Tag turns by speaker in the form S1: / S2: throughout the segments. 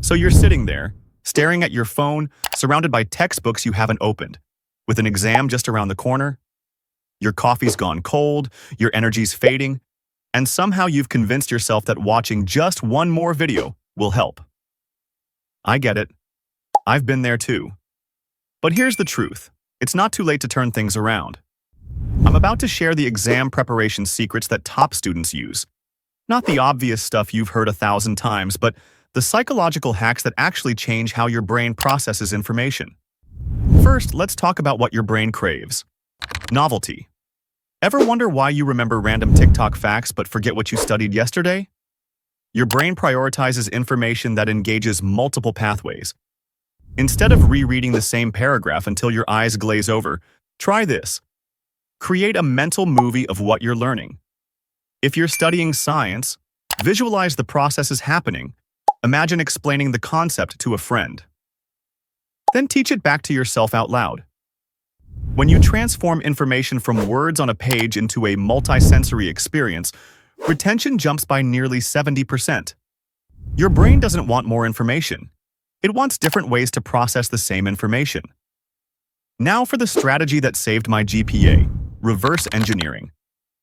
S1: So you're sitting there, staring at your phone, surrounded by textbooks you haven't opened, with an exam just around the corner. Your coffee's gone cold, your energy's fading, and somehow you've convinced yourself that watching just one more video will help. I get it. I've been there too. But here's the truth. It's not too late to turn things around. I'm about to share the exam preparation secrets that top students use. Not the obvious stuff you've heard 1,000 times, but the psychological hacks that actually change how your brain processes information. First, let's talk about what your brain craves. Novelty. Ever wonder why you remember random TikTok facts but forget what you studied yesterday? Your brain prioritizes information that engages multiple pathways. Instead of rereading the same paragraph until your eyes glaze over, try this. Create a mental movie of what you're learning. If you're studying science, visualize the processes happening. Imagine explaining the concept to a friend. Then teach it back to yourself out loud. When you transform information from words on a page into a multisensory experience, retention jumps by nearly 70%. Your brain doesn't want more information. It wants different ways to process the same information. Now for the strategy that saved my GPA, reverse engineering.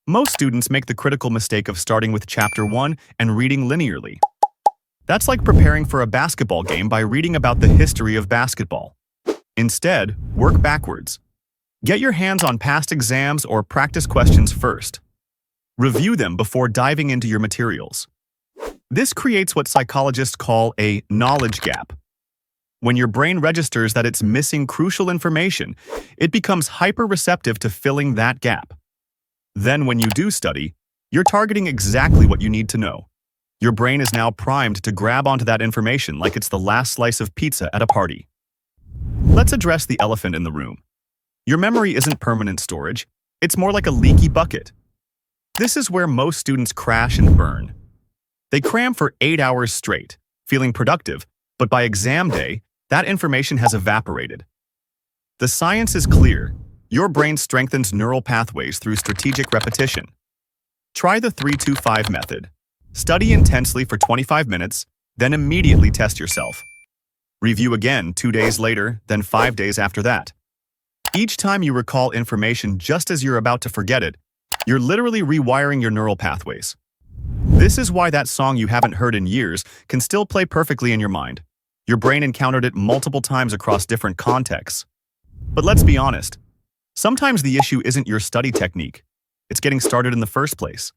S1: Most students make the critical mistake of starting with Chapter 1 and reading linearly. That's like preparing for a basketball game by reading about the history of basketball. Instead, work backwards. Get your hands on past exams or practice questions first. Review them before diving into your materials. This creates what psychologists call a knowledge gap. When your brain registers that it's missing crucial information, it becomes hyper-receptive to filling that gap. Then when you do study, you're targeting exactly what you need to know. Your brain is now primed to grab onto that information like it's the last slice of pizza at a party. Let's address the elephant in the room. Your memory isn't permanent storage, it's more like a leaky bucket. This is where most students crash and burn. They cram for 8 hours straight, feeling productive, but by exam day, that information has evaporated. The science is clear. Your brain strengthens neural pathways through strategic repetition. Try the 3-2-5 method. Study intensely for 25 minutes, then immediately test yourself. Review again 2 days later, then 5 days after that. Each time you recall information just as you're about to forget it, you're literally rewiring your neural pathways. This is why that song you haven't heard in years can still play perfectly in your mind. Your brain encountered it multiple times across different contexts. But let's be honest, sometimes the issue isn't your study technique. It's getting started in the first place.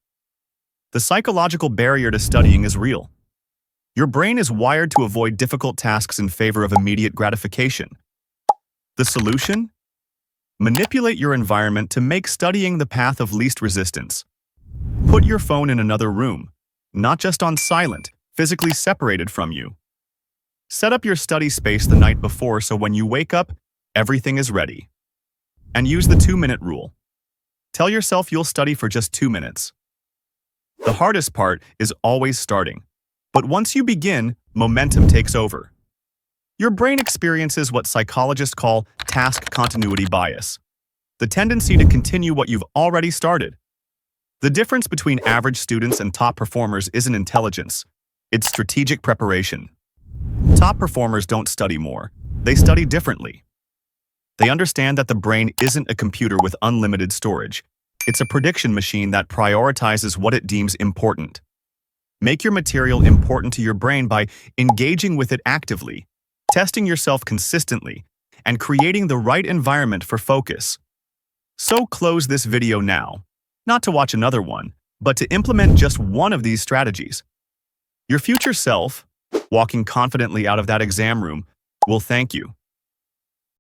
S1: The psychological barrier to studying is real. Your brain is wired to avoid difficult tasks in favor of immediate gratification. The solution? Manipulate your environment to make studying the path of least resistance. Put your phone in another room, not just on silent, physically separated from you. Set up your study space the night before so when you wake up, everything is ready. And use the 2-minute rule. Tell yourself you'll study for just 2 minutes. The hardest part is always starting. But once you begin, momentum takes over. Your brain experiences what psychologists call task continuity bias, the tendency to continue what you've already started. The difference between average students and top performers isn't intelligence, it's strategic preparation. Top performers don't study more, they study differently. They understand that the brain isn't a computer with unlimited storage. It's a prediction machine that prioritizes what it deems important. Make your material important to your brain by engaging with it actively, testing yourself consistently, and creating the right environment for focus. So close this video now, not to watch another one, but to implement just one of these strategies. Your future self, walking confidently out of that exam room, will thank you.